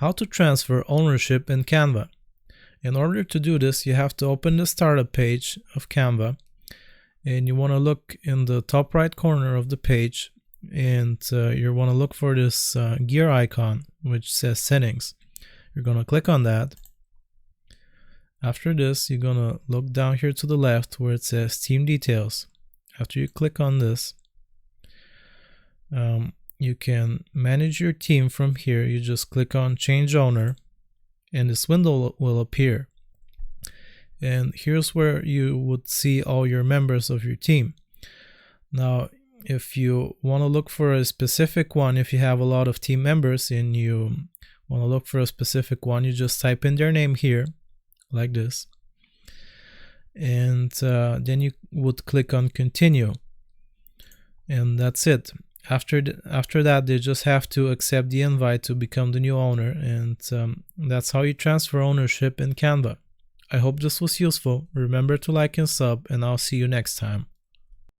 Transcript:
How to transfer ownership in Canva. In order to do this, you have to open the startup page of Canva, and you want to look in the top right corner of the page, and you want to look for this gear icon which says settings. You're going to click on that. After this, you're going to look down here to the left where it says team details. After you click on this, you can manage your team from here. You just click on change owner and this window will appear. And here's where you would see all your members of your team. Now, if you want to look for a specific one, if you have a lot of team members and you want to look for a specific one, you just type in their name here like this. And then you would click on continue. And that's it. After that, they just have to accept the invite to become the new owner, and that's how you transfer ownership in Canva. I hope this was useful. Remember to like and sub, and I'll see you next time.